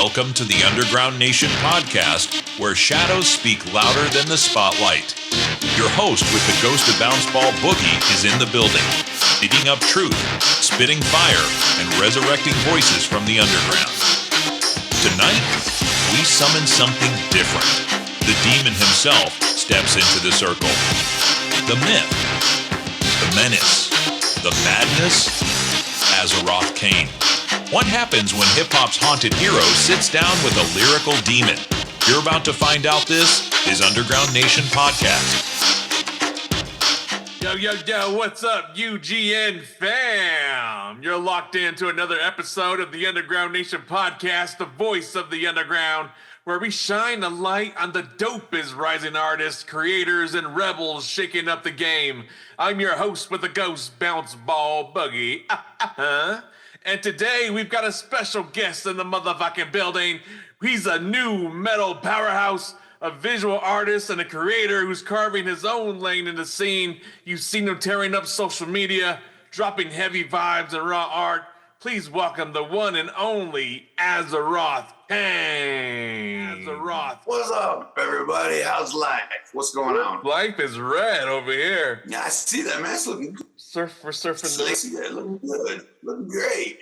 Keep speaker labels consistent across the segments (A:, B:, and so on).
A: Welcome to the Underground Nation podcast, where shadows speak louder than the spotlight. Your host with the Ghost of Bounce Ball Boogie is in the building, digging up truth, spitting fire, and resurrecting voices from the underground. Tonight, we summon something different. The demon himself steps into the circle. The myth, the menace, the madness, Azaroth Kane. What happens when hip-hop's haunted hero sits down with a lyrical demon? You're about to find out. This is Underground Nation Podcast.
B: Yo, what's up, UGN fam? You're locked into another episode of the Underground Nation Podcast, the voice of the underground, where we shine a light on the dopest rising artists, creators, and rebels shaking up the game. I'm your host with the Ghost Bounce Ball Boogie. And today we've got a special guest in the motherfucking building. He's a new metal powerhouse, a visual artist, and a creator who's carving his own lane in the scene. You've seen him tearing up social media, dropping heavy vibes and raw art. Please welcome the one and only Azaroth Kane. Azaroth.
C: What's up, everybody? How's life? What's going on?
B: Life is red over here.
C: Yeah, I see that, man. It's looking good.
B: We're surfing the...
C: See that? Looking good. Looking great.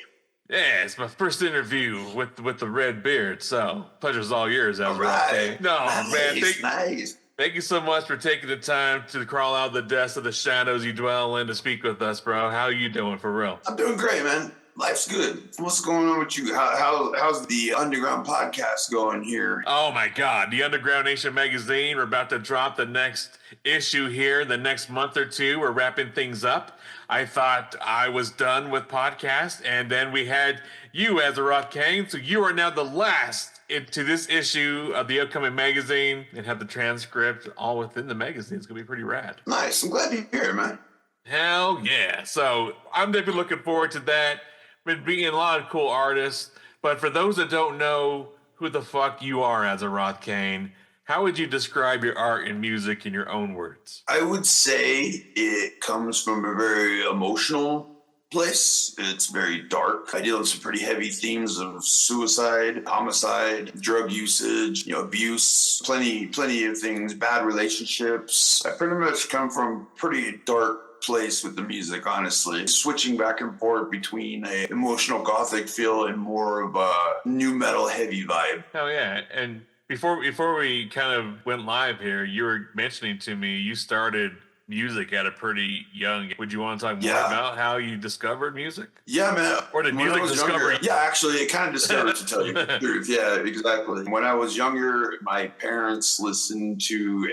B: Yeah, it's my first interview with the red beard, so pleasure's all yours, Azaroth.
C: Right.
B: No,
C: nice,
B: man,
C: nice.
B: Thank you so much for taking the time to crawl out of the depths of the shadows you dwell in to speak with us, bro. How are you doing, for real?
C: I'm doing great, man. Life's good. What's going on with you? How's the Underground podcast going here?
B: Oh my God, the Underground Nation magazine. We're about to drop the next issue here in the next month or two. We're wrapping things up. I thought I was done with podcasts, and then we had you, Azaroth Kane. So you are now the last into this issue of the upcoming magazine, and have the transcript all within the magazine. It's gonna be pretty rad.
C: Nice. I'm glad to hear it, man.
B: Hell yeah. So I'm definitely looking forward to that. Been being a lot of cool artists, but for those that don't know who the fuck you are, Azaroth Kane, how would you describe your art and music in your own words?
C: I would say it comes from a very emotional place. It's very dark. I deal with some pretty heavy themes of suicide, homicide, drug usage, abuse, plenty of things, bad relationships. I pretty much come from pretty dark place with the music, honestly, switching back and forth between a emotional gothic feel and more of a new metal heavy vibe.
B: Hell yeah. And before we kind of went live here, you were mentioning to me you started music at a pretty young age. Would you want to talk more about how you discovered music?
C: Yeah, man.
B: Or did music discover you?
C: Yeah, actually, it kind of discovered, to tell you the truth. Yeah, exactly. When I was younger, my parents listened to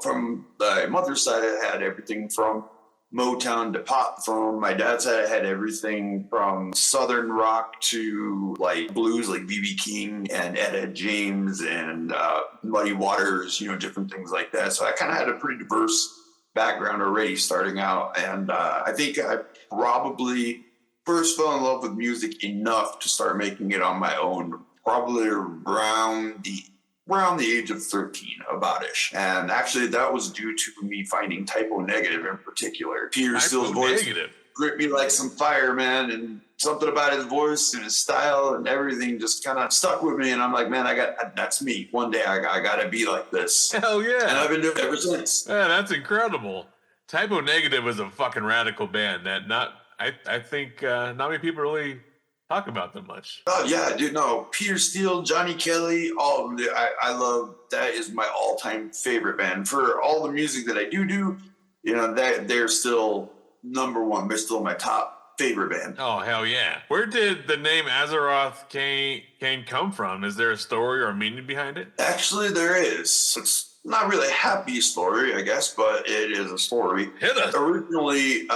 C: from the mother's side, I had everything from Motown to pop. From my dad's side, I had everything from southern rock to like blues, like B.B. King and Etta James and Muddy Waters, different things like that. So I kind of had a pretty diverse background already starting out. And I think I probably first fell in love with music enough to start making it on my own, probably around the age of 13, about-ish. And actually, that was due to me finding Typo Negative in particular. Peter Steele's voice gripped me like some fire, man, and something about his voice and his style and everything just kind of stuck with me. And I'm like, man, that's me. One day I got to be like this.
B: Hell yeah.
C: And I've been doing it ever since.
B: Man, that's incredible. Typo Negative is a fucking radical band that I think not many people really talk about them much.
C: Oh yeah, dude. No, Peter Steele, Johnny Kelly, all of them. I love. That is my all-time favorite band. For all the music that I do, they're still number one. They're still my top favorite band.
B: Oh hell yeah! Where did the name Azaroth Kane come from? Is there a story or a meaning behind it?
C: Actually, there is. It's not really a happy story, I guess, but it is a story.
B: Hit us.
C: Originally,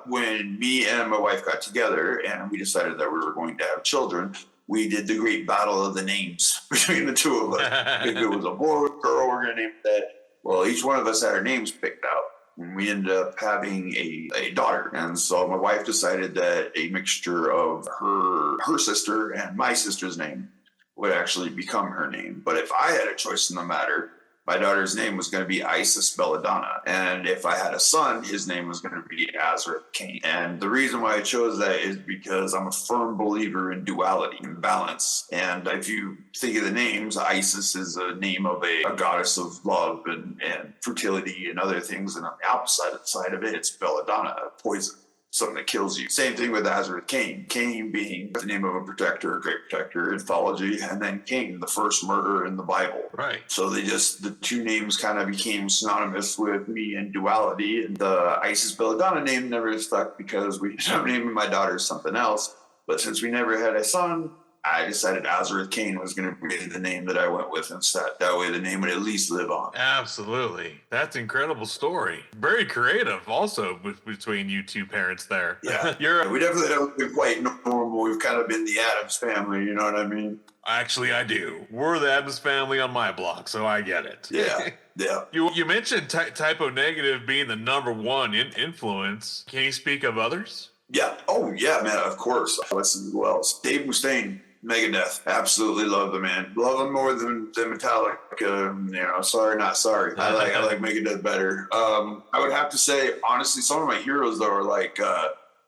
C: when me and my wife got together and we decided that we were going to have children, we did the great battle of the names between the two of us. If it was a boy or a girl, we're going to name that. Well, each one of us had our names picked out. And we ended up having a daughter. And so my wife decided that a mixture of her sister and my sister's name would actually become her name. But if I had a choice in the matter, my daughter's name was going to be Isis Belladonna. And if I had a son, his name was going to be Azaroth Kane. And the reason why I chose that is because I'm a firm believer in duality and balance. And if you think of the names, Isis is a name of a goddess of love and fertility and other things. And on the opposite side of it, it's Belladonna, poison. Something that kills you. Same thing with Azaroth Kane. Kane being the name of a protector, a great protector, mythology, and then Cain, the first murderer in the Bible.
B: Right.
C: So the two names kind of became synonymous with me and duality. And the Isis Belladonna name never stuck because we ended up naming my daughter something else. But since we never had a son, I decided Azaroth Kane was going to be the name that I went with instead. That way the name would at least live on.
B: Absolutely. That's an incredible story. Very creative also between you two parents there.
C: Yeah. We definitely haven't been quite normal. We've kind of been the Addams family, you know what I mean?
B: Actually, I do. We're the Addams family on my block, so I get it.
C: Yeah. Yeah.
B: You mentioned Typo Negative being the number one influence. Can you speak of others?
C: Yeah. Oh, yeah, man, of course. Let's see who else. Dave Mustaine. Megadeth, absolutely love the man. Love him more than Metallica. Sorry, not sorry. I like Megadeth better. I would have to say, honestly, some of my heroes though are like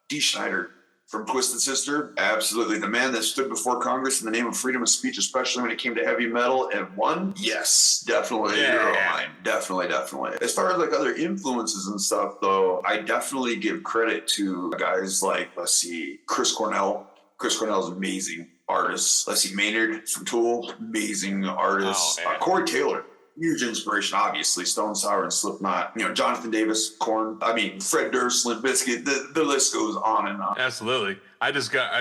C: Dee Snider from Twisted Sister. Absolutely, the man that stood before Congress in the name of freedom of speech, especially when it came to heavy metal and won. Yes, definitely a hero of mine. Definitely. As far as like other influences and stuff, though, I definitely give credit to guys like Chris Cornell. Chris Cornell's amazing artist. Let's see, Maynard from Tool, amazing artist. Corey Taylor, huge inspiration, obviously. Stone Sour and Slipknot. Jonathan Davis, Korn. Fred Durst, Limp Bizkit. The list goes on and on.
B: Absolutely. I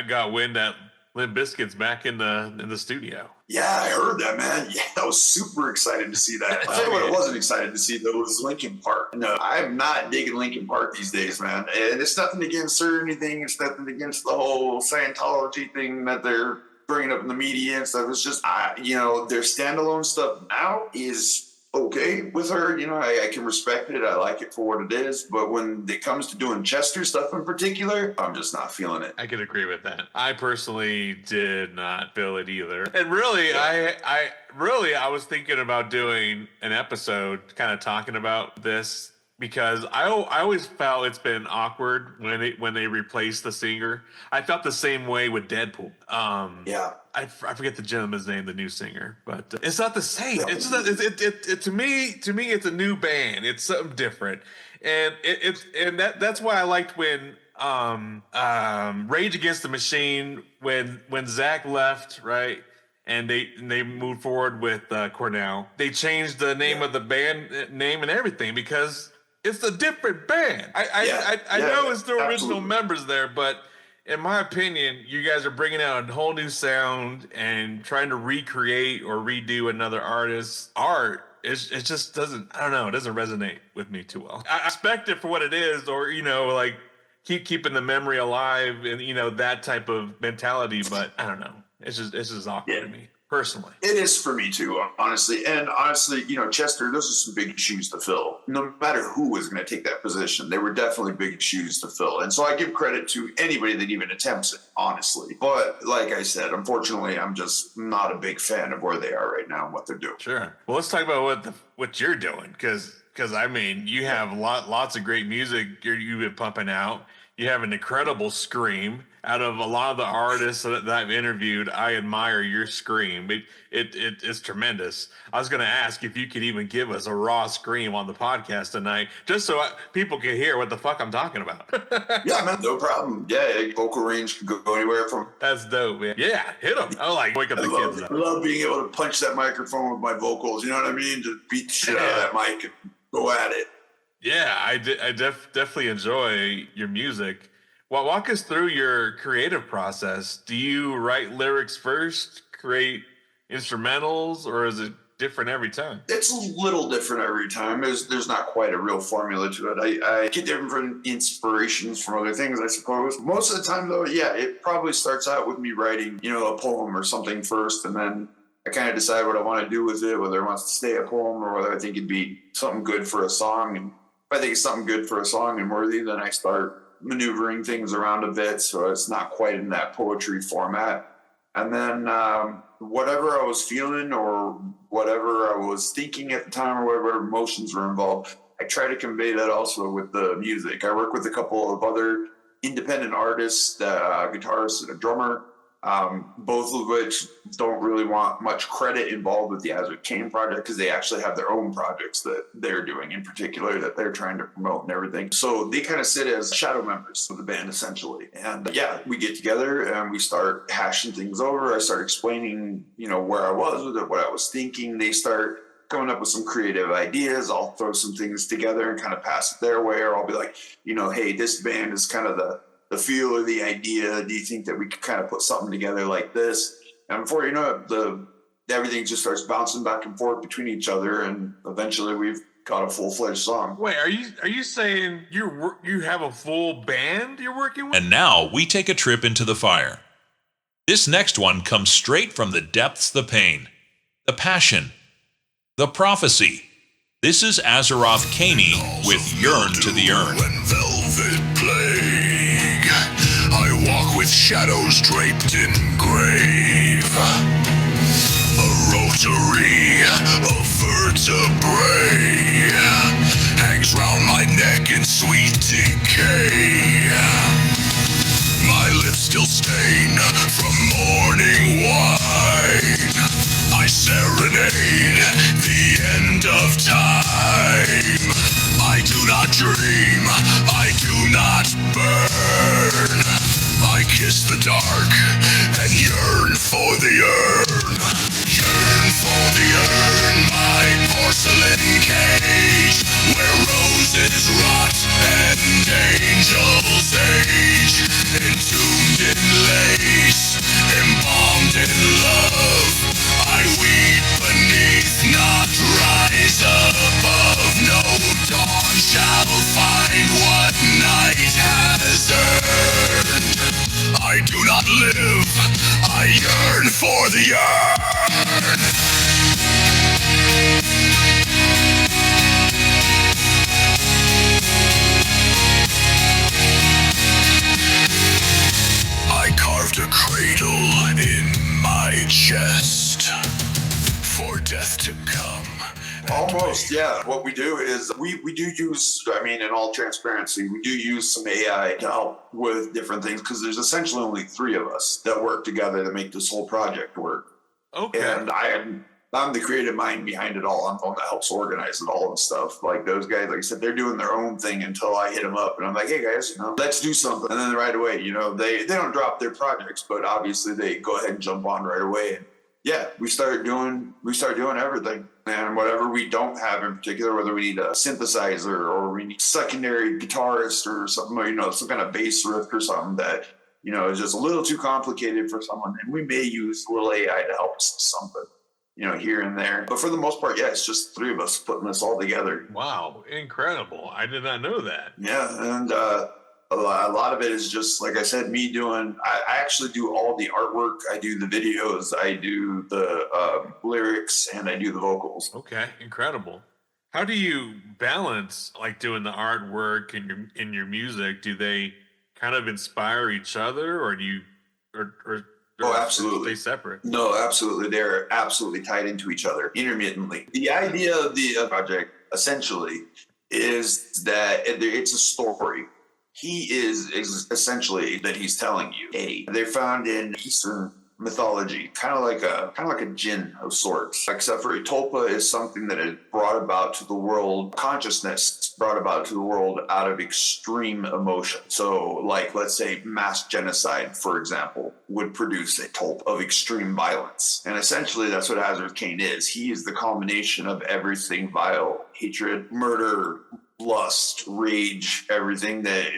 B: got wind that Limp Bizkit's back in the studio.
C: Yeah, I heard that, man. Yeah, I was super excited to see that. I'll tell you what I wasn't excited to see, though, was Linkin Park. No, I'm not digging Linkin Park these days, man. And it's nothing against her or anything. It's nothing against the whole Scientology thing that they're bringing up in the media and stuff. It's just, their standalone stuff now is okay with her. I can respect it. I like it for what it is. But when it comes to doing Chester stuff in particular, I'm just not feeling it.
B: I can agree with that. I personally did not feel it either. And really, I was thinking about doing an episode kind of talking about this because I always felt it's been awkward when they replace the singer. I felt the same way with Deadpool. I forget the gentleman's name, the new singer, but it's not the same. It's not, to me, it's a new band. It's something different, and that's why I liked when Rage Against the Machine when Zach left, right. And they moved forward with Cornell. They changed the name of the band name and everything because it's a different band. I know it's the original members there, but in my opinion, you guys are bringing out a whole new sound and trying to recreate or redo another artist's art. It just doesn't. I don't know. It doesn't resonate with me too well. I expect it for what it is, or like keeping the memory alive and that type of mentality. But I don't know. It's just awkward to me personally.
C: It is for me too, honestly. And honestly, Chester, those are some big shoes to fill. No matter who was going to take that position, they were definitely big shoes to fill. And so I give credit to anybody that even attempts it, honestly. But like I said, unfortunately, I'm just not a big fan of where they are right now and what they're doing.
B: Sure. Well, let's talk about what you're doing, because you have lots of great music you've been pumping out. You have an incredible scream. Out of a lot of the artists that I've interviewed, I admire your scream. It's tremendous. I was going to ask if you could even give us a raw scream on the podcast tonight, just so people can hear what the fuck I'm talking about.
C: Yeah, man, no problem. Yeah, vocal range can go anywhere from.
B: That's dope, man. Yeah, hit them. I like wake up the kids up.
C: I love being able to punch that microphone with my vocals. You know what I mean? Just beat the shit out of that mic and go at it.
B: Yeah, I definitely enjoy your music. Well, walk us through your creative process. Do you write lyrics first, create instrumentals, or is it different every time?
C: It's a little different every time. There's not quite a real formula to it. I get different inspirations from other things, I suppose. Most of the time, though, yeah, it probably starts out with me writing, a poem or something first, and then I kind of decide what I want to do with it, whether it wants to stay a poem or whether I think it'd be something good for a song. And if I think it's something good for a song and worthy, then I start maneuvering things around a bit so it's not quite in that poetry format. And then whatever I was feeling or whatever I was thinking at the time or whatever emotions were involved, I try to convey that also with the music. I work with a couple of other independent artists, a guitarist and a drummer, both of which don't really want much credit involved with the Azaroth Kane project because they actually have their own projects that they're doing in particular that they're trying to promote and everything. So they kind of sit as shadow members of the band essentially. And yeah, we get together and we start hashing things over. I start explaining, where I was with it, what I was thinking. They start coming up with some creative ideas. I'll throw some things together and kind of pass it their way, or I'll be like, hey, this band is kind of the feel or the idea. Do you think that we could kind of put something together like this? And before you know it, everything just starts bouncing back and forth between each other, and eventually we've got a full-fledged song.
B: Wait, are you saying you have a full band you're working with?
A: And now we take a trip into the fire. This next one comes straight from the depths, the pain, the passion, the prophecy. This is Azaroth Kane with Yearn to the Urn.
D: And velvet plague, I walk with shadows draped in grave. A rotary of vertebrae hangs round my neck in sweet decay. My lips still stain from morning wine. I serenade the end of time. I do not dream, I do not burn. I kiss the dark and yearn for the urn. Yearn for the urn, my porcelain cage, where roses rot and angels age. Entombed in lace, embalmed in love, I weep beneath, not rise above. No dawn shall find what night has earned. I do not live, I yearn for the urn. I carved a cradle in my chest for death to come.
C: Almost, yeah. What we do is we do use, in all transparency, we do use some AI to help with different things because there's essentially only 3 of us that work together to make this whole project work.
B: Okay.
C: And I'm the creative mind behind it all. I'm the one that helps organize it all and stuff. Like those guys, like I said, they're doing their own thing until I hit them up and I'm like, hey guys, let's do something. And then right away, they don't drop their projects, but obviously they go ahead and jump on right away. And yeah, we start doing everything. And whatever we don't have in particular, whether we need a synthesizer or we need secondary guitarist or something, some kind of bass riff or something that, is just a little too complicated for someone. And we may use a little AI to help us with something, here and there. But for the most part, yeah, it's just 3 of us putting this all together.
B: Wow, incredible. I did not know that.
C: Yeah, and a lot of it is just, like I said, me doing, I actually do all the artwork. I do the videos, I do the lyrics, and I do the vocals.
B: Okay, incredible. How do you balance like doing the artwork and your music? Do they kind of inspire each other, or do you, or
C: Oh, absolutely.
B: stay separate?
C: No, absolutely. They're absolutely tied into each other intermittently. The idea of the project essentially is that it's a story. He is essentially that he's telling you. They're found in Eastern mythology, kind of like a jinn of sorts. Except for a tulpa is something that is brought about to the world, consciousness brought about to the world out of extreme emotion. So, like, let's say mass genocide, for example, would produce a tulpa of extreme violence. And essentially that's what Azaroth Kane is. He is the culmination of everything vile, hatred, murder, lust, rage, everything that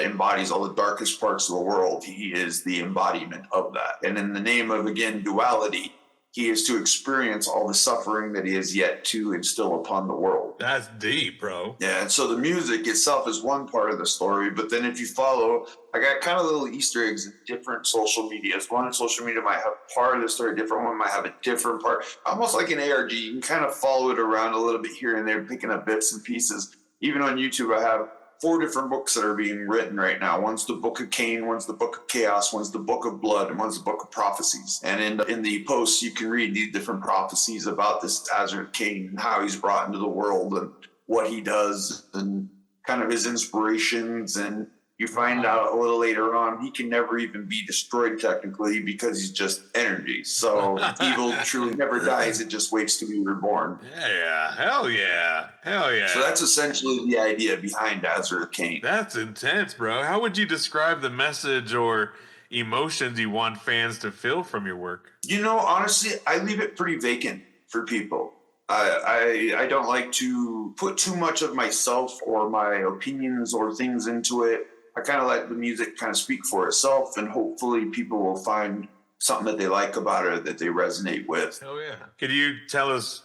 C: embodies all the darkest parts of the world. He is the embodiment of that. And in the name of, again, duality, he is to experience all the suffering that he has yet to instill upon the world.
B: That's deep, bro.
C: Yeah, and so the music itself is one part of the story, but then if you follow, I got kind of little Easter eggs in different social medias. One social media might have part of the story, different one might have a different part. Almost like an ARG, you can kind of follow it around a little bit here and there, picking up bits and pieces. Even on YouTube, I have 4 different books that are being written right now. One's the Book of Cain, one's the Book of Chaos, one's the Book of Blood, and one's the Book of Prophecies. And in the posts, you can read these different prophecies about this Azaroth Kane and how he's brought into the world and what he does and kind of his inspirations. And you find out a little later on, he can never even be destroyed technically because he's just energy. So evil truly never dies. It just waits to be reborn.
B: Yeah, hell yeah. Hell yeah.
C: So that's essentially the idea behind Azaroth Kane.
B: That's intense, bro. How would you describe the message or emotions you want fans to feel from your work?
C: You know, honestly, I leave it pretty vacant for people. I don't like to put too much of myself or my opinions or things into it. I kind of let the music kind of speak for itself, and hopefully people will find something that they like about it that they resonate with.
B: Hell yeah. Could you tell us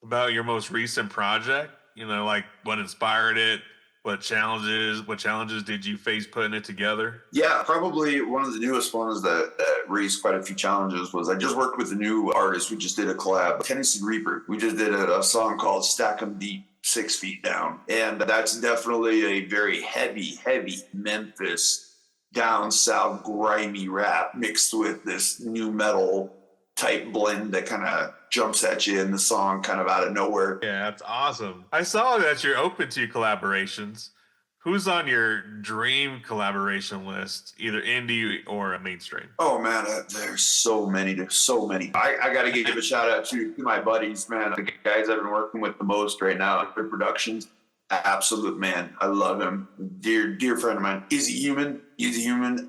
B: about your most recent project? You know, like what inspired it? What challenges did you face putting it together?
C: Yeah, probably one of the newest ones that raised quite a few challenges was I just worked with a new artist. We just did a collab, Tennessee Reaper. We just did a song called Stack 'em Deep, 6 feet down. And that's definitely a very heavy Memphis down south grimy rap mixed with this new metal type blend that kind of jumps at you in the song kind of out of nowhere.
B: Yeah, that's awesome. I saw that you're open to collaborations. Who's on your dream collaboration list, either indie or a mainstream?
C: Oh man, there's so many. I got to give a shout out to my buddies, man. The guys I've been working with the most right now for productions. Absolute man. I love him. Dear friend of mine. Is he human?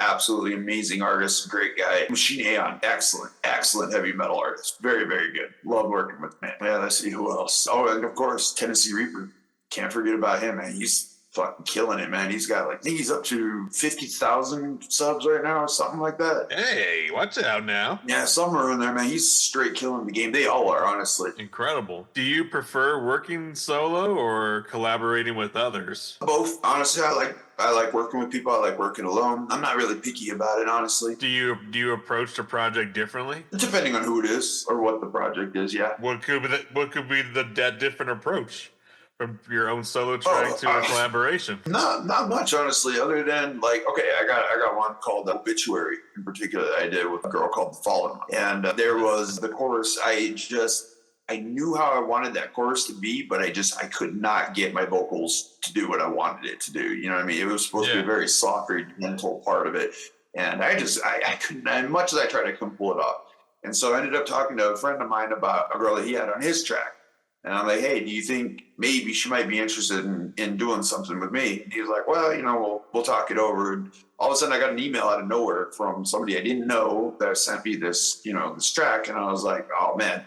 C: Absolutely amazing artist. Great guy. Machine Aeon. Excellent heavy metal artist. Very good. Love working with him. Yeah, let's see who else. Oh, and of course, Tennessee Reaper. Can't forget about him, man. He's fucking killing it, man. He's got I think he's up to 50,000 subs right now or something like that.
B: Hey, watch out now.
C: Yeah, somewhere in there, man. He's straight killing the game. They all are, honestly.
B: Incredible. Do you prefer working solo or collaborating with others?
C: Both. Honestly, I like working with people. I like working alone. I'm not really picky about it, honestly.
B: Do you approach the project differently?
C: Depending on who it is or what the project is, yeah.
B: What could be that different approach? From your own solo track to a collaboration?
C: Not much, honestly, other than I got one called Obituary in particular that I did with a girl called The Fallen. And there was the chorus. I knew how I wanted that chorus to be, but I could not get my vocals to do what I wanted it to do. You know what I mean? It was supposed to be a very soft, very gentle part of it. And I couldn't, as much as I tried, I couldn't pull it off. And so I ended up talking to a friend of mine about a girl that he had on his track. And I'm like, hey, do you think maybe she might be interested in doing something with me? And he was like, well, we'll talk it over. And all of a sudden I got an email out of nowhere from somebody I didn't know that sent me this track. And I was like, oh man,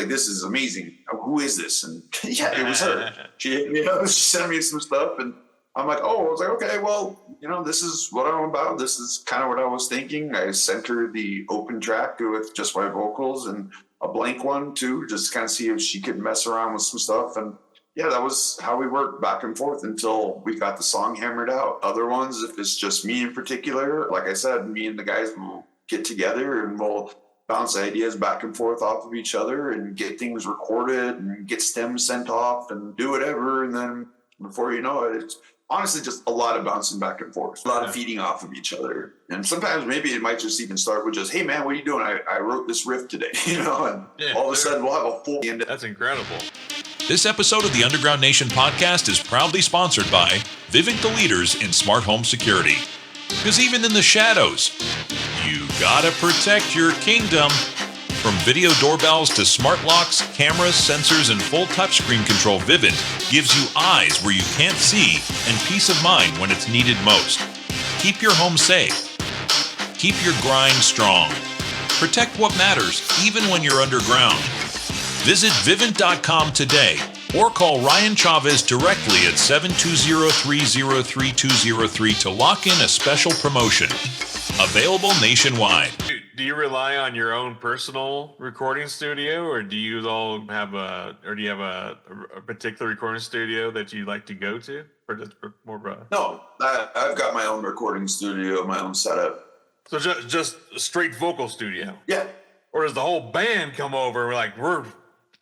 C: this is amazing. Who is this? And yeah, it was her. She sent me some stuff and I'm like, I was like, okay, well, this is what I'm about. This is kind of what I was thinking. I sent her the open track with just my vocals and a blank one too, just kind of see if she could mess around with some stuff. And yeah, that was how we worked back and forth until we got the song hammered out. Other ones, if it's just me in particular, like I said, me and the guys will get together and we'll bounce ideas back and forth off of each other and get things recorded and get stems sent off and do whatever. And then before you know it, it's honestly just a lot of bouncing back and forth, a lot of feeding off of each other. And sometimes maybe it might just even start with just, hey man, what are you doing? I wrote this riff today, and all of a sudden we'll have a full end.
B: That's incredible.
A: This episode of the Underground Nation podcast is proudly sponsored by Vivint, the leaders in smart home security. Because even in the shadows, you gotta protect your kingdom. From video doorbells to smart locks, cameras, sensors, and full touchscreen control, Vivint gives you eyes where you can't see and peace of mind when it's needed most. Keep your home safe. Keep your grind strong. Protect what matters, even when you're underground. Visit Vivint.com today or call Ryan Chavez directly at 720-303-203 to lock in a special promotion. Available nationwide.
B: Do you rely on your own personal recording studio, or do you have a particular recording studio that you like to go to, or just more broad?
C: No, I've got my own recording studio, my own setup.
B: So just a straight vocal studio.
C: Yeah.
B: Or does the whole band come over and we're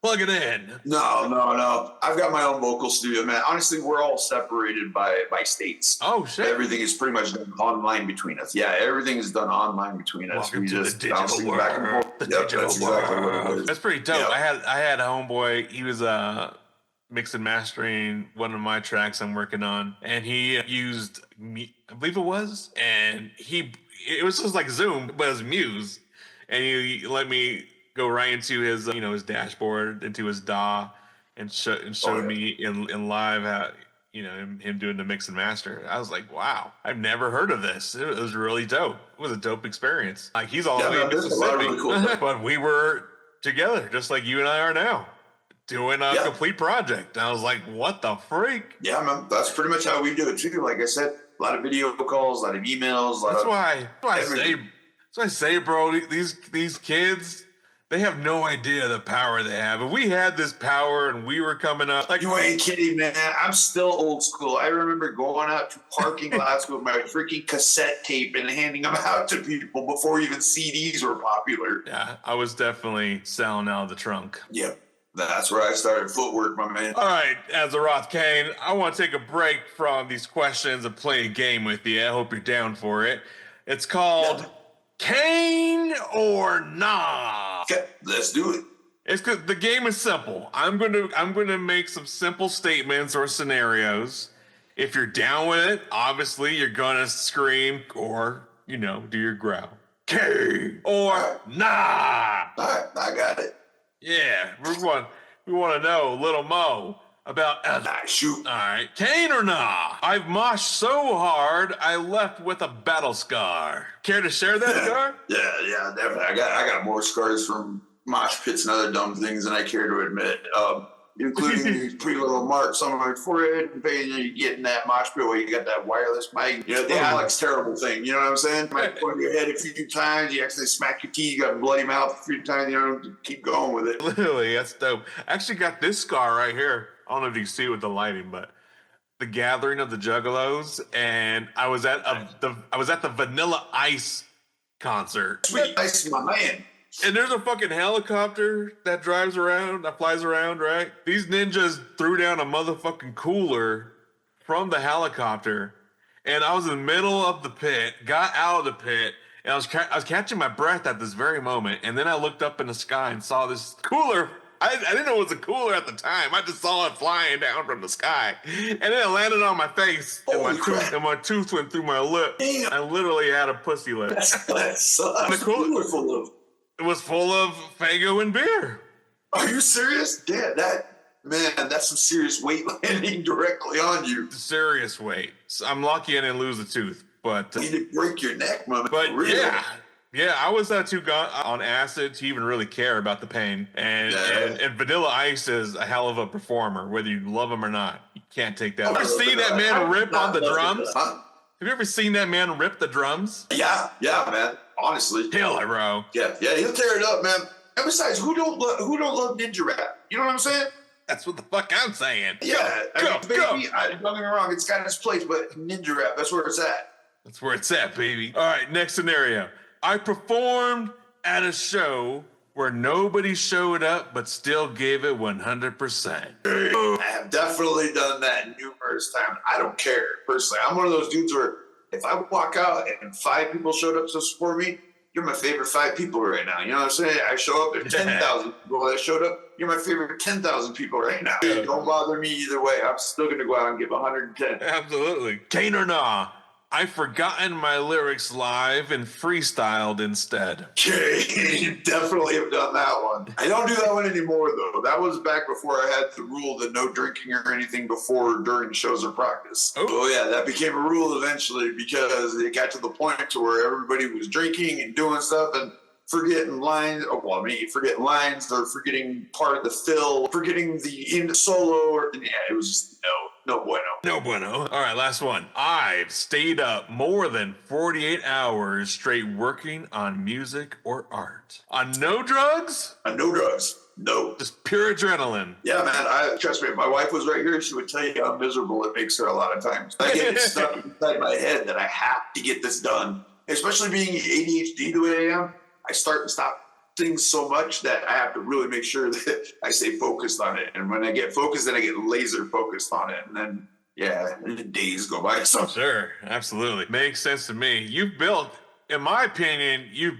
B: plug it in.
C: No. I've got my own vocal studio, man. Honestly, we're all separated by states.
B: Oh, shit.
C: Everything is pretty much done online between us. Yeah, everything is done online between us.
B: Welcome to the digital world.
C: Back and forth.
B: The
C: Yep,
B: digital
C: that's exactly
B: world.
C: what it is.
B: That's pretty dope.
C: Yep.
B: I had a homeboy. He was mixing and mastering one of my tracks I'm working on, and he used I believe it was, and it was just like Zoom, but it was Muse, and he let me go right into his his dashboard, into his DAW, and showed me in live how him doing the mix and master. I was like, wow, I've never heard of this. It was really dope. It was a dope experience. Like, he's all the way in Mississippi,
C: really cool
B: but we were together just like you and I are now, doing a complete project. And I was like, what the freak?
C: Yeah, man, that's pretty much how we do it too. Like I said, a lot of video calls, a lot of emails.
B: That's why I say, bro, these kids, they have no idea the power they have. If we had this power and we were coming up, like,
C: you ain't kidding, man. I'm still old school. I remember going out to parking lots with my freaking cassette tape and handing them out to people before even CDs were popular.
B: Yeah, I was definitely selling out of the trunk.
C: Yep. That's where I started footwork, my man.
B: All right, Azaroth Kane, I want to take a break from these questions and play a game with you. I hope you're down for it. It's called Kane or Nah.
C: Okay, let's do it.
B: It's good. The game is simple. I'm gonna make some simple statements or scenarios. If you're down with it, obviously you're gonna scream or do your growl. Kane or Nah.
C: All right, I got it.
B: Yeah, we want to know, Little Mo, about
C: shoot.
B: All right, Kane or Nah? I've moshed so hard I left with a battle scar. Care to share that scar?
C: Yeah, definitely. I got more scars from mosh pits and other dumb things than I care to admit. Including these pretty little marks on my forehead, and you get in that mosh pit where you got that wireless mic. The Alex Terrible thing. You know what I'm saying? You might point your head a few times, you actually smack your teeth, you got a bloody mouth a few times, keep going with it.
B: Literally, that's dope. I actually got this scar right here. I don't know if you can see it with the lighting, but the gathering of the Juggalos, and I was at the Vanilla Ice concert.
C: Sweet Ice, my man.
B: And there's a fucking helicopter that flies around, right? These ninjas threw down a motherfucking cooler from the helicopter, and I was in the middle of the pit, got out of the pit, and I was catching my breath at this very moment, and then I looked up in the sky and saw this cooler. I didn't know it was a cooler at the time. I just saw it flying down from the sky, and then it landed on my face, and my tooth went through my lip.
C: Damn.
B: I literally had a pussy lip.
C: The cooler full of.
B: It was full of Faygo and beer.
C: Are you serious? Yeah, that's some serious weight landing directly on you.
B: Serious weight. So I'm lucky I didn't lose a tooth, but
C: you need to break your neck, man.
B: But yeah, I was too gone on acid to even really care about the pain. And Vanilla Ice is a hell of a performer, whether you love him or not. You can't take that. Have you ever seen that man rip on the drums?
C: Huh?
B: Have you ever seen that man rip the drums?
C: Yeah, man. Honestly,
B: killer, bro.
C: Yeah, he'll tear it up, man. And besides, who don't love ninja rap? You know what I'm saying?
B: That's what the fuck I'm saying.
C: Yeah, don't get me wrong. It's got its place, but ninja rap, that's where it's at.
B: That's where it's at, baby. All right, next scenario. I performed at a show where nobody showed up, but still gave it 100%.
C: I have definitely done that numerous times. I don't care, personally. I'm one of those dudes where if I walk out and 5 people showed up to support me, you're my favorite 5 people right now. You know what I'm saying? I show up, there's 10,000 people that showed up. You're my favorite 10,000 people right now. Don't bother me either way. I'm still going to go out and give 110.
B: Absolutely. Kane or Nah? I've forgotten my lyrics live and freestyled instead.
C: Okay, definitely have done that one. I don't do that one anymore, though. That was back before I had the rule that no drinking or anything before or during shows or practice. Oh, yeah, that became a rule eventually because it got to the point to where everybody was drinking and doing stuff and forgetting lines. Forgetting lines or forgetting part of the fill, forgetting the end solo. It was just no bueno.
B: No bueno. All right, last one. I've stayed up more than 48 hours straight working on music or art. On no drugs?
C: On no drugs. No.
B: Just pure adrenaline.
C: Yeah, man. Trust me, if my wife was right here, she would tell you how miserable it makes her a lot of times. I get stuck inside my head that I have to get this done. Especially being ADHD the way I am, I start and stop. things so much that I have to really make sure that I stay focused on it. And when I get focused, then I get laser focused on it. And then, yeah, days go by. So
B: Sure, absolutely. Makes sense to me. You've built, in my opinion, you're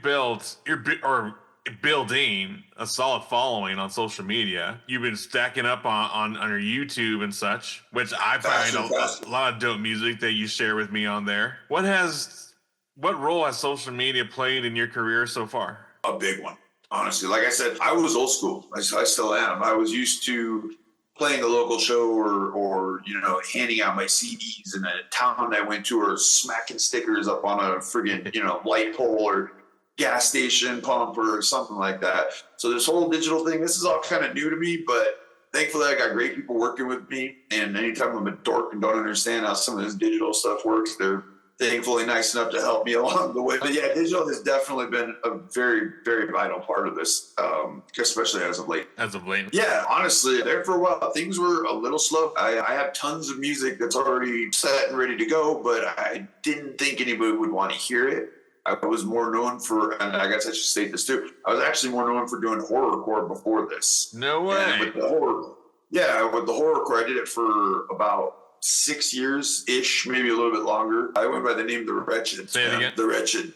B: building a solid following on social media. You've been stacking up on your YouTube and such, which I find a lot of dope music that you share with me on there. What role has social media played in your career so far?
C: A big one, honestly. Like I said, I was old school. I still am. I was used to playing a local show or handing out my CDs in a town I went to, or smacking stickers up on a friggin' light pole or gas station pump or something like that. So this whole digital thing, this is all kind of new to me, but thankfully I got great people working with me. And anytime I'm a dork and don't understand how some of this digital stuff works, they're thankfully nice enough to help me along the way. But yeah, digital has definitely been a very, very vital part of this, especially as of late. Yeah, honestly, there for a while, things were a little slow. I have tons of music that's already set and ready to go, but I didn't think anybody would want to hear it. I was more known for, and I guess I should state this too, I was actually more known for doing horrorcore before this.
B: No way.
C: And with the horrorcore, I did it for about 6 years-ish, maybe a little bit longer. I went by the name The Wretched.
B: Say it again.
C: The Wretched.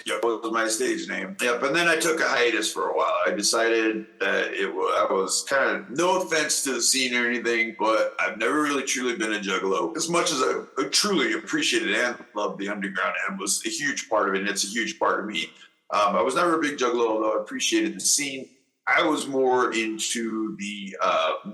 C: Yep, was my stage name. Yep, and then I took a hiatus for a while. I decided that I was kind of, no offense to the scene or anything, but I've never really truly been a juggalo. As much as I truly appreciated and loved the underground and was a huge part of it, and it's a huge part of me. I was never a big juggalo, although I appreciated the scene. I was more into the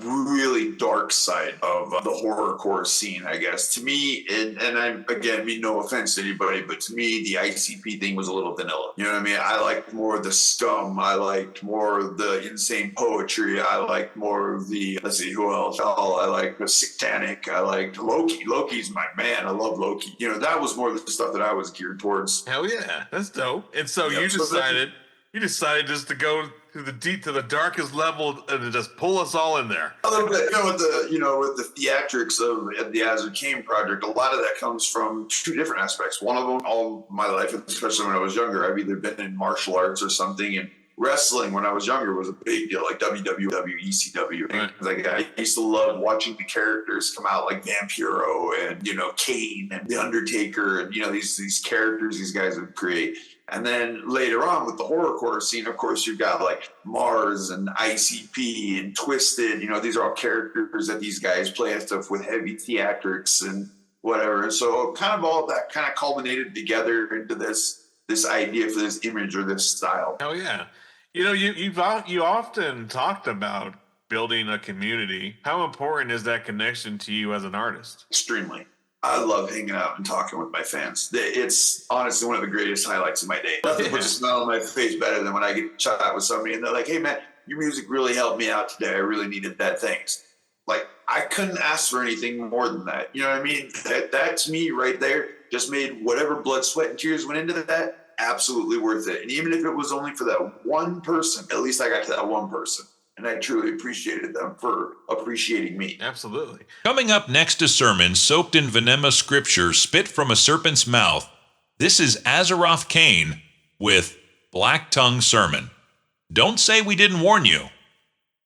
C: really dark side of the horrorcore scene, I guess. To me, and I again mean no offense to anybody, but to me, the ICP thing was a little vanilla. You know what I mean? I liked more of the scum. I liked more of the insane poetry. I liked more of the, let's see, who else? I liked the satanic. I liked Loki. Loki's my man. I love Loki. That was more of the stuff that I was geared towards.
B: Hell yeah, that's dope. And so you decided just to go to the darkest level and to just pull us all in there.
C: A little bit, with the theatrics of the Azaroth Kane project, a lot of that comes from two different aspects. One of them, all my life, especially when I was younger, I've either been in martial arts or something, and wrestling when I was younger was a big deal, like WWW, ECW.
B: Right.
C: Like I used to love watching the characters come out, like Vampiro and Kane and The Undertaker, and these characters these guys would create. And then later on with the horrorcore scene, of course, you've got like Mars and ICP and Twisted. These are all characters that these guys play and stuff with heavy theatrics and whatever. And so kind of all of that kind of culminated together into this idea for this image or this style.
B: Oh yeah. You often talked about building a community. How important is that connection to you as an artist?
C: Extremely. I love hanging out and talking with my fans. It's honestly one of the greatest highlights of my day. Nothing puts a smile on my face better than when I get to chat with somebody and they're like, hey man, your music really helped me out today. I really needed that. Thanks. Like, I couldn't ask for anything more than that. You know what I mean? That's me right there. Just made whatever blood, sweat, and tears went into that absolutely worth it. And even if it was only for that one person, at least I got to that one person. And I truly appreciated them for appreciating me.
B: Absolutely.
A: Coming up next, a sermon soaked in venomous scripture spit from a serpent's mouth. This is Azaroth Kane with Black Tongue Sermon. Don't say we didn't warn you.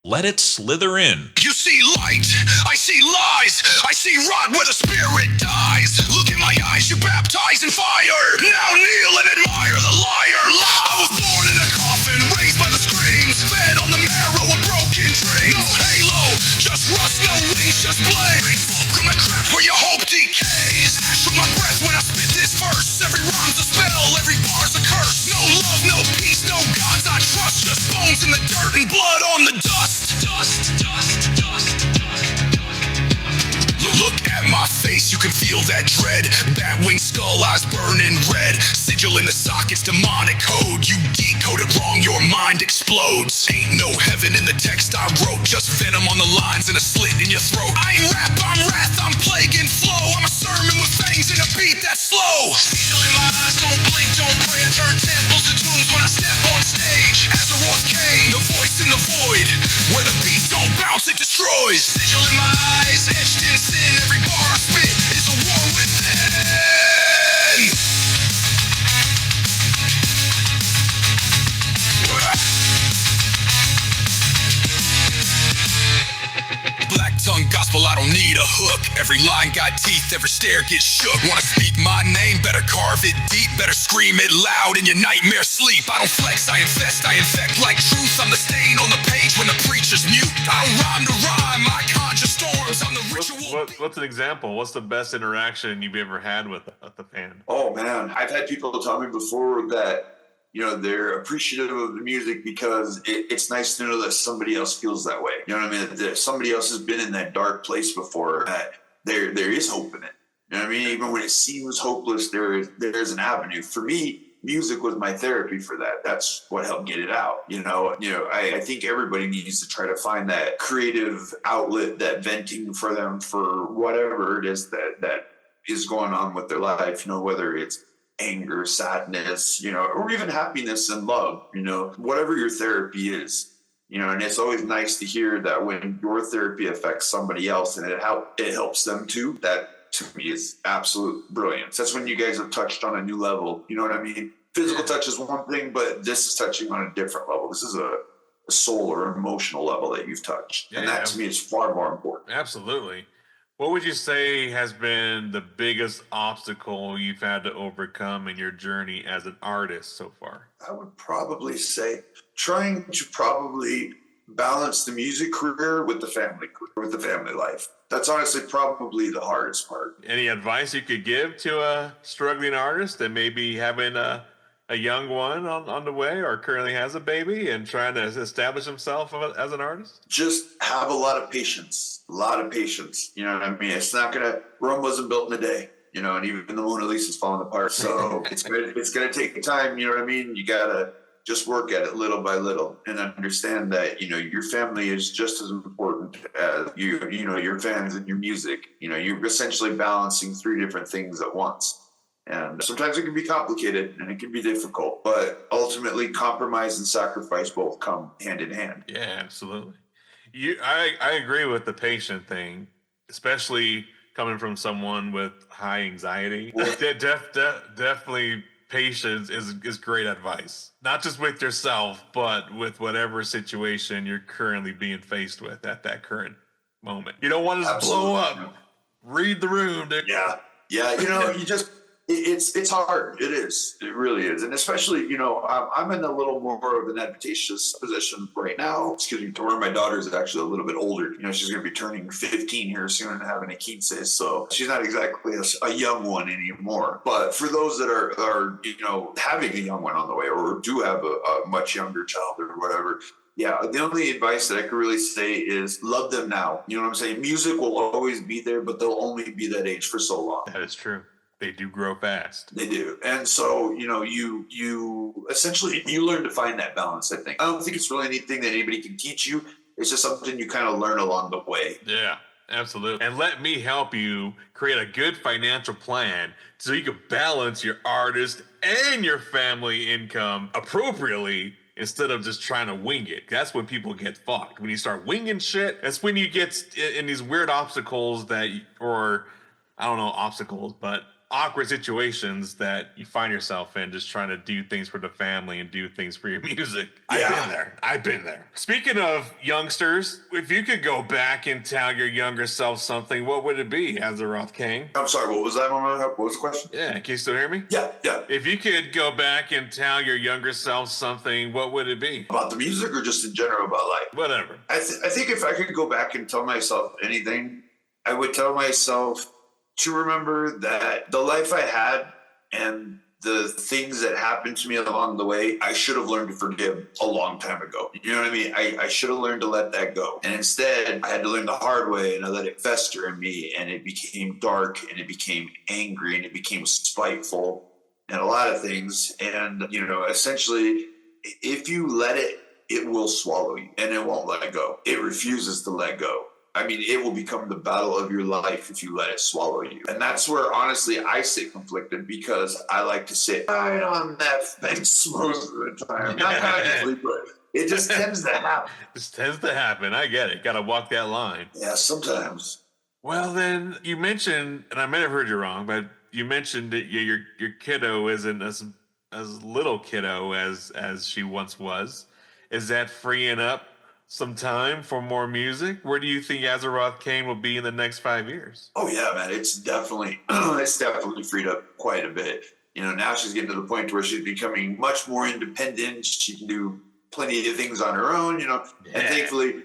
A: Let it slither in.
D: You see light, I see lies, I see rot where the spirit dies. Look in my eyes, you baptize in fire. Now kneel and admire the liar. I was born in a coffin, raised by the screams, fed on the marrow of broken dreams. No halo, just rust, no wings, just blades. From the crack where your hope decays. From my breath when I spit this verse. Every rhyme's a spell, every bar's a curse. No love, no peace, no gods I trust. Just bones in the dirt and blood on the dust. Look at my face, you can feel that dread. Bat-winged skull eyes burning red. Sigil in the sockets, demonic code. You decode it wrong, your mind explodes. Ain't no heaven in the text I wrote. Just venom on the lines and a slit in your throat. I ain't rap, I'm wrath, I'm plague and flow. I'm a sermon with fangs and a beat that's slow. Sigil in my eyes, don't blink, don't pray. I turn temples to tombs when I step on stage. Azaroth Kane, the voice in the void. Where the beat don't bounce, it destroys. Sigil in my eyes, etched in sin. Every bar I spit is a war within. Every line got teeth, every stare gets shook. Wanna speak my name, better carve it deep, better scream it loud in your nightmare sleep. I don't flex, I infest, I infect like truth. I'm the stain on the page when the preacher's mute. I don't rhyme to rhyme, I conjure storms. I'm the ritual.
B: What's an example? What's the best interaction you've ever had with the fan?
C: Oh man, I've had people tell me before that, you know, they're appreciative of the music because it's nice to know that somebody else feels that way. You know what I mean? That somebody else has been in that dark place before. That there is hope in it. You know what I mean? Even when it seems hopeless, there's an avenue. For me, music was my therapy for that. That's what helped get it out. I think everybody needs to try to find that creative outlet, that venting for them for whatever it is that is going on with their life. You know, whether it's anger, sadness, you know, or even happiness and love, you know, whatever your therapy is, you know. And it's always nice to hear that when your therapy affects somebody else and it helps them too. That to me is absolute brilliance. That's when you guys have touched on a new level. You know what I mean? Physical touch is one thing, but this is touching on a different level. This is a soul or emotional level that you've touched. And that to me is far more important.
B: Absolutely. What would you say has been the biggest obstacle you've had to overcome in your journey as an artist so far?
C: I would probably say trying to probably balance the music career with the family life. That's honestly probably the hardest part.
B: Any advice you could give to a struggling artist that may be having a young one on the way or currently has a baby and trying to establish himself as an artist?
C: Just have a lot of patience. You know what I mean? It's not Rome wasn't built in a day, you know, and even the Mona Lisa's falling apart. So it's gonna take time, you know what I mean? You gotta just work at it little by little and understand that, you know, your family is just as important as you know, your fans and your music. You know, you're essentially balancing 3 different things at once. And sometimes it can be complicated and it can be difficult, but ultimately compromise and sacrifice both come hand in hand.
B: Yeah, absolutely. I agree with the patient thing, especially coming from someone with high anxiety. Definitely patience is great advice. Not just with yourself, but with whatever situation you're currently being faced with at that current moment. You don't want to just blow up. Read the room, dude.
C: Yeah. You know, it's hard. It is. It really is. And especially, you know, I'm in a little more of an advantageous position right now. Excuse me, to where my daughter is actually a little bit older. You know, she's going to be turning 15 here soon and having a kid, so she's not exactly a young one anymore. But for those that are you know, having a young one on the way or do have a much younger child or whatever, yeah, the only advice that I could really say is love them now. You know what I'm saying? Music will always be there, but they'll only be that age for so long.
B: That is true. They do grow fast.
C: They do. And so, you know, you essentially, you learn to find that balance, I think. I don't think it's really anything that anybody can teach you. It's just something you kind of learn along the way.
B: Yeah, absolutely. And let me help you create a good financial plan so you can balance your artist and your family income appropriately instead of just trying to wing it. That's when people get fucked. When you start winging shit, that's when you get in these weird obstacles but awkward situations that you find yourself in, just trying to do things for the family and do things for your music.
C: Yeah.
B: I've been there. Speaking of youngsters, if you could go back and tell your younger self something, what would it be, Azaroth Kane?
C: I'm sorry, what was that? What was the question?
B: Yeah, can you still hear me?
C: Yeah.
B: If you could go back and tell your younger self something, what would it be?
C: About the music or just in general about life?
B: Whatever.
C: I think if I could go back and tell myself anything, I would tell myself to remember that the life I had and the things that happened to me along the way, I should have learned to forgive a long time ago. You know what I mean? I should have learned to let that go. And instead, I had to learn the hard way, and I let it fester in me, and it became dark, and it became angry, and it became spiteful, and a lot of things. And, you know, essentially, if you let it, it will swallow you, and it won't let go. It refuses to let go. I mean, it will become the battle of your life if you let it swallow you. And that's where, honestly, I sit conflicted, because I like to sit right on that fence most of the time. Not consciously, but it just tends to happen.
B: I get it. Got to walk that line.
C: Yeah, sometimes.
B: Well, then you mentioned, and I may have heard you wrong, but you mentioned that your kiddo isn't as little kiddo as she once was. Is that freeing up some time for more music? Where do you think Azaroth Kane will be in the next 5 years?
C: Oh yeah, man, it's definitely freed up quite a bit. Now she's getting to the point where she's becoming much more independent. She can do plenty of things on her own, and thankfully,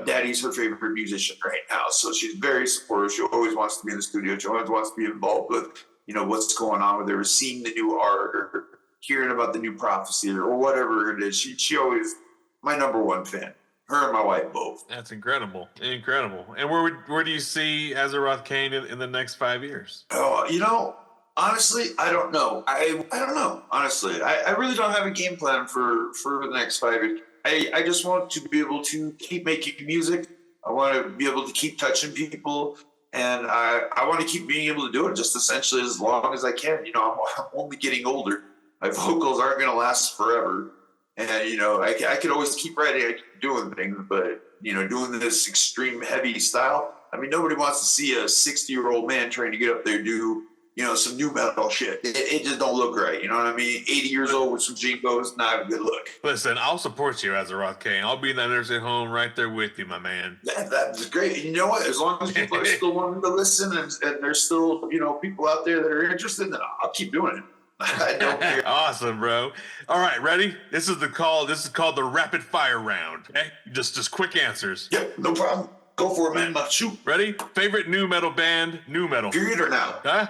C: Daddy's her favorite musician right now, so she's very supportive. She always wants to be in the studio. She always wants to be involved with, what's going on with her, seeing the new art or hearing about the new prophecy or whatever it is. She always my number one fan. Her and my wife both.
B: That's incredible. And where do you see Azaroth Kane in the next 5 years?
C: Oh, honestly, I don't know. I don't know. Honestly, I really don't have a game plan for the next 5 years. I just want to be able to keep making music. I want to be able to keep touching people, and I want to keep being able to do it just essentially as long as I can. I'm only getting older. My vocals aren't going to last forever. And, I could always keep writing, I keep doing things, but, doing this extreme heavy style, nobody wants to see a 60-year-old man trying to get up there and do, some new metal shit. It just don't look right, you know what I mean? 80 years old with some jingles, not a good look.
B: Listen, I'll support you, Azaroth Kane. I'll be in that nursing home right there with you, my man.
C: That's great. You know what? As long as people are still wanting to listen and there's still, people out there that are interested, then I'll keep doing it. I don't care.
B: Awesome, bro. All right, ready? This is called the rapid fire round. Okay, just quick answers.
C: Yep, no problem. Go for it, man. Shoot.
B: Ready? Favorite new metal band? New metal.
C: Period or now?
B: Huh?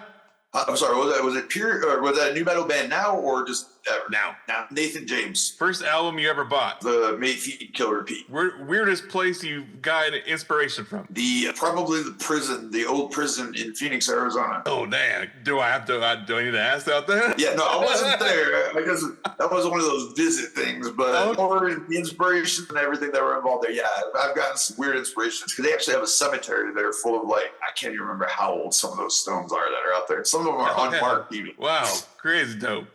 C: I'm sorry. Was it period or was that a new metal band now or just ever?
B: Now.
C: Nathan James.
B: First album you ever bought?
C: The May Feet Kill Repeat.
B: Weirdest place you got inspiration from?
C: Probably the old prison in Phoenix, Arizona.
B: Oh damn! Do I need to ask out there?
C: Yeah, no, I wasn't there because that was one of those visit things. But over the inspiration and everything that were involved there, yeah, I've gotten some weird inspirations because they actually have a cemetery there full of I can't even remember how old some of those stones are that are out there. Some of them are unmarked even.
B: Wow, crazy dope.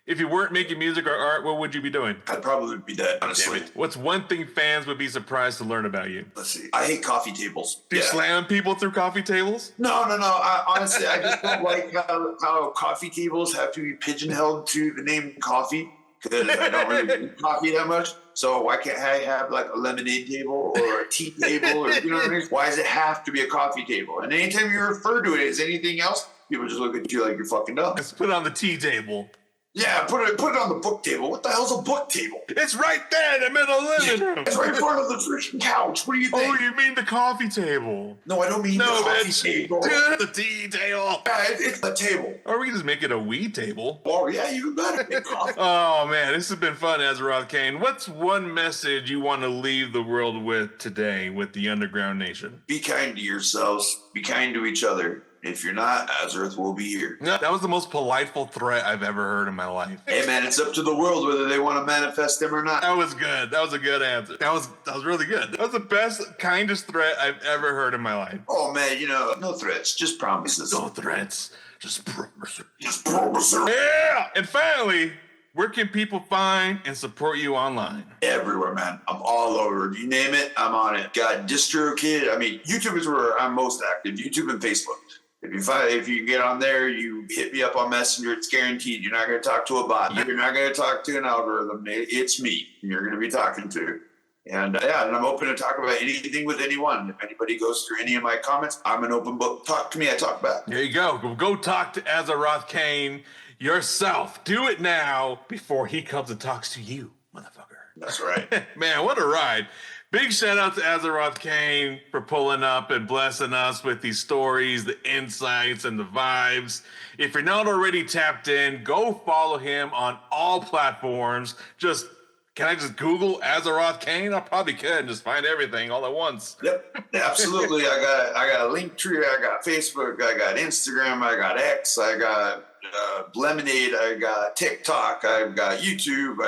B: If you weren't making music or art, what would you be doing?
C: I'd probably be dead, honestly.
B: What's one thing fans would be surprised to learn about you?
C: Let's see. I hate coffee tables.
B: Do you slam people through coffee tables?
C: No. Honestly, I just don't like how coffee tables have to be pigeonholed to the name coffee because I don't really drink coffee that much. So why can't I have a lemonade table or a tea table or you know what I mean? Why does it have to be a coffee table? And anytime you refer to it as anything else, people just look at you like you're fucking dumb.
B: Let's put it on the tea table.
C: Yeah, put it on the book table. What the hell's a book table?
B: It's right there in the middle of the living room.
C: It's right in front of the freaking couch. What do you think?
B: Oh, you mean the coffee table?
C: No, I don't mean the coffee table.
B: The tea table.
C: Yeah, it's the table.
B: Or we can just make it a weed table.
C: Oh, yeah, even better.
B: Oh, man, this has been fun, Azaroth Kane. What's one message you want to leave the world with today with the Underground Nation?
C: Be kind to yourselves. Be kind to each other. If you're not, Azaroth will be here.
B: That was the most politeful threat I've ever heard in my life.
C: Hey, man, it's up to the world whether they want to manifest them or not.
B: That was good. That was a good answer. That was really good. That was the best, kindest threat I've ever heard in my life.
C: Oh, man, no threats, just promises.
B: No threats, just promises.
C: Just promises.
B: Yeah! And finally, where can people find and support you online?
C: Everywhere, man. I'm all over. You name it, I'm on it. Got DistroKid. YouTube is where I'm most active. YouTube and Facebook. If you get on there, you hit me up on Messenger, it's guaranteed. You're not going to talk to a bot. You're not going to talk to an algorithm. It's me you're going to be talking to. And and I'm open to talk about anything with anyone. If anybody goes through any of my comments, I'm an open book. Talk to me, I talk back.
B: There you go. Go talk to Azaroth Kane yourself. Do it now before he comes and talks to you, motherfucker.
C: That's right.
B: Man, what a ride. Big shout out to Azaroth Kane for pulling up and blessing us with these stories, the insights, and the vibes. If you're not already tapped in, go follow him on all platforms. Can I just Google Azaroth Kane? I probably could and just find everything all at once.
C: Yep, absolutely. I got a Linktree, I got Facebook, I got Instagram, I got X, I got Lemonade, I got TikTok, I've got YouTube,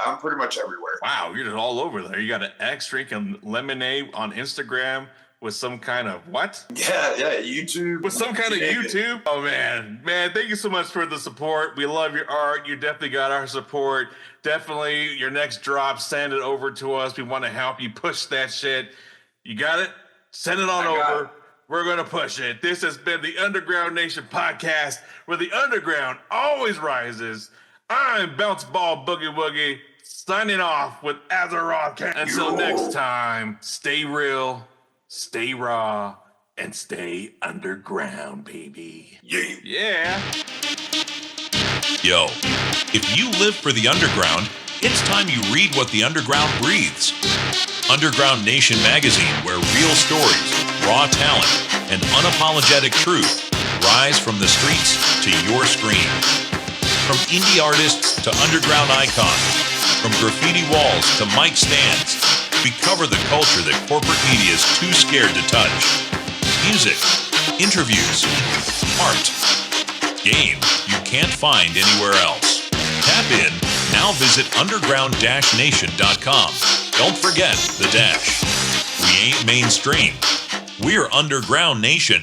C: I'm pretty much everywhere.
B: Wow, you're just all over there. You got an X drinking lemonade on Instagram with some kind of what?
C: Yeah, YouTube.
B: With some kind of YouTube? Oh, man, thank you so much for the support. We love your art. You definitely got our support. Definitely your next drop, send it over to us. We want to help you push that shit. You got it? Send it on over. We're going to push it. This has been the Underground Nation podcast, where the underground always rises. I'm Bounce Ball Boogie Woogie, signing off with Azaroth Kane. Until next time, stay real, stay raw, and stay underground, baby. Yeah.
A: Yo, if you live for the underground, it's time you read what the underground breathes. Underground Nation magazine, where real stories, raw talent, and unapologetic truth rise from the streets to your screen. From indie artists to underground icons, from graffiti walls to mic stands, we cover the culture that corporate media is too scared to touch. Music, interviews, art, game you can't find anywhere else. Tap in, now visit underground-nation.com. Don't forget the dash. We ain't mainstream. We're Underground Nation.